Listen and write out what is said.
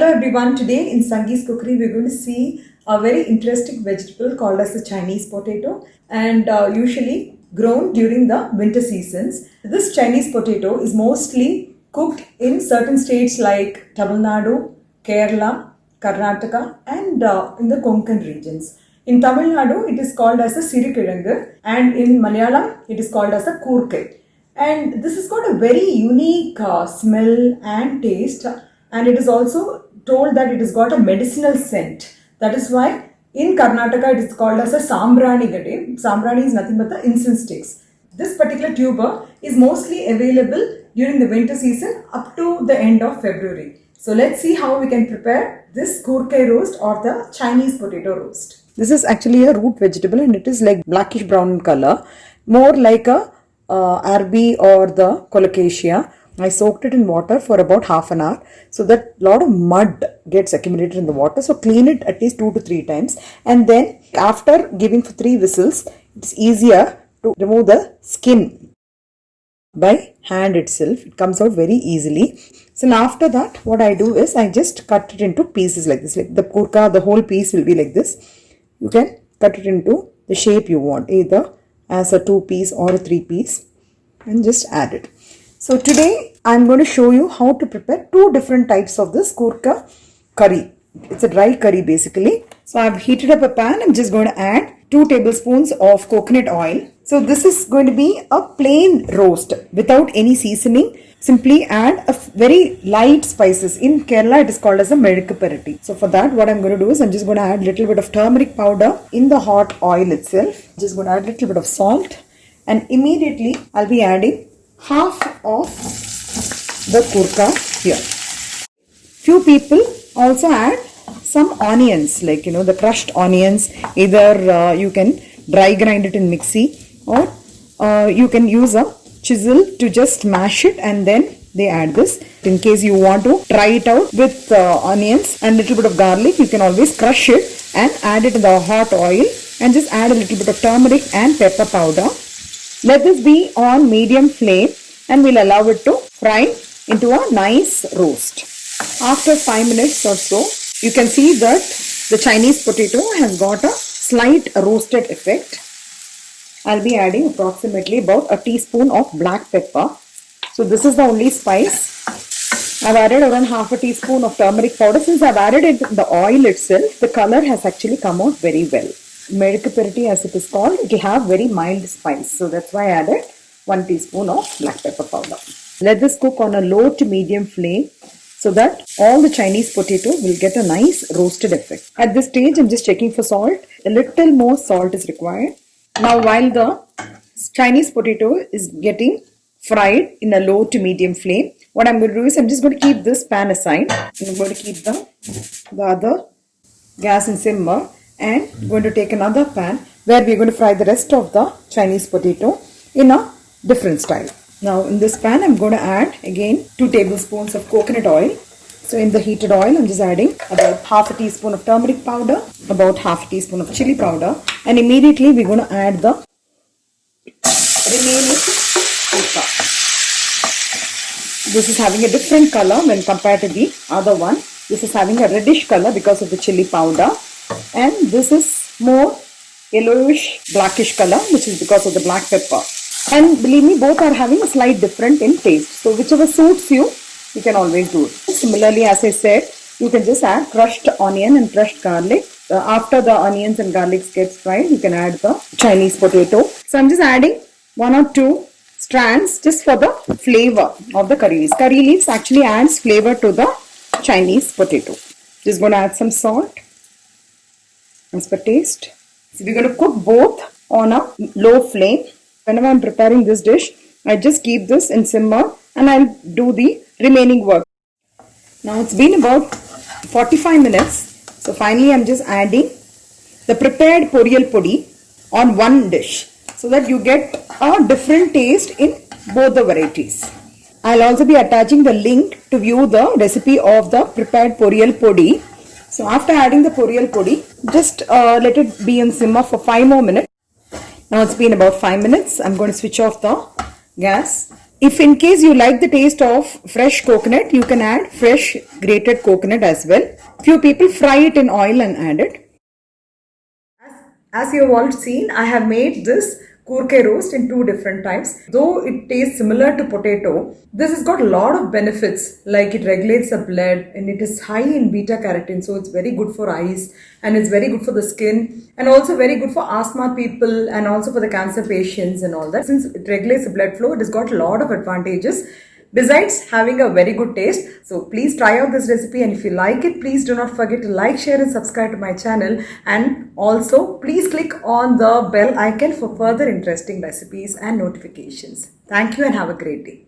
Hello everyone, today in Sangee's Cookery we're going to see a very interesting vegetable called as the Chinese potato and usually grown during the winter seasons. This Chinese potato is mostly cooked in certain states like Tamil Nadu, Kerala, Karnataka and in the Konkan regions. In Tamil Nadu it is called as a Sirikirangu and in Malayalam it is called as a Kurkai. And this has got a very unique smell and taste, and it is also told that it has got a medicinal scent. That is why in Karnataka it is called as a Sambrani Gade. Sambrani is nothing but the incense sticks. This particular tuber is mostly available during the winter season up to the end of February. So let's see how we can prepare this Kurkai roast or the Chinese potato roast. This is actually a root vegetable and it is like blackish brown in color, more like a Arbi or the Colocasia. I soaked it in water for about half an hour so that a lot of mud gets accumulated in the water. So clean it at least 2 to 3 times, and then after giving for 3 whistles, it's easier to remove the skin by hand itself. It comes out very easily. So now after that, what I do is I just cut it into pieces like this. Like the kurka, the whole piece will be like this. You can cut it into the shape you want, either as a 2-piece or a 3-piece, and just add it. So today I'm going to show you how to prepare 2 different types of this kurka curry. It's a dry curry basically. So I've heated up a pan. I'm just going to add 2 tablespoons of coconut oil. So this is going to be a plain roast without any seasoning. Simply add a very light spices. In Kerala it is called as a medukapperati. So for that what I'm going to do is I'm just going to add a little bit of turmeric powder in the hot oil itself. Just going to add a little bit of salt, and immediately I'll be adding half of the kurka here. Few people also add some onions, like the crushed onions. Either you can dry grind it in mixie, or you can use a chisel to just mash it, and then they add this. In case you want to try it out with onions and little bit of garlic, you can always crush it and add it in the hot oil, and just add a little bit of turmeric and pepper powder. Let this be on medium flame and we'll allow it to fry into a nice roast. After 5 minutes or so, you can see that the Chinese potato has got a slight roasted effect. I'll be adding approximately about a teaspoon of black pepper. So this is the only spice. I've added around half a teaspoon of turmeric powder. Since I've added it in the oil itself, the color has actually come out very well. Medukapperati, as it is called, it will have very mild spice. So that's why I added 1 teaspoon of black pepper powder. Let this cook on a low to medium flame so that all the Chinese potato will get a nice roasted effect. At this stage, I'm just checking for salt. A little more salt is required. Now while the Chinese potato is getting fried in a low to medium flame, what I'm going to do is I'm just going to keep this pan aside. I'm going to keep the other gas in simmer, and I'm going to take another pan where we're going to fry the rest of the Chinese potato in a different style. Now in this pan I'm going to add again 2 tablespoons of coconut oil. So in the heated oil I'm just adding about half a teaspoon of turmeric powder, about half a teaspoon of chili powder, and immediately we're going to add the remaining kurka. This is having a different color when compared to the other one. This is having a reddish color because of the chili powder, and this is more yellowish blackish color, which is because of the black pepper. And believe me, both are having a slight different in taste. So whichever suits you, you can always do it. Similarly, as I said, you can just add crushed onion and crushed garlic. After the onions and garlic gets fried, you can add the Chinese potato. So I'm just adding 1 or 2 strands just for the flavor of the curry leaves. Curry leaves actually adds flavor to the Chinese potato. Just going to add some salt as per taste. So we're going to cook both on a low flame. Whenever I'm preparing this dish, I just keep this in simmer and I'll do the remaining work. Now it's been about 45 minutes. So finally I'm just adding the prepared poriyal podi on one dish so that you get a different taste in both the varieties. I'll also be attaching the link to view the recipe of the prepared poriyal podi. So after adding the poriyal podi, just let it be in simmer for 5 more minutes. Now it's been about 5 minutes. I'm going to switch off the gas If in case you like the taste of fresh coconut, you can add fresh grated coconut as well. Few people fry it in oil and add it. As you have all seen, I have made this kurke roast in two different types. Though it tastes similar to potato, this has got a lot of benefits, like it regulates the blood and it is high in beta carotene, so it's very good for eyes and it's very good for the skin and also very good for asthma people and also for the cancer patients and all that. Since it regulates the blood flow, it has got a lot of advantages. Besides having a very good taste, so please try out this recipe, and if you like it, please do not forget to like, share and subscribe to my channel, and also please click on the bell icon for further interesting recipes and notifications. Thank you and have a great day.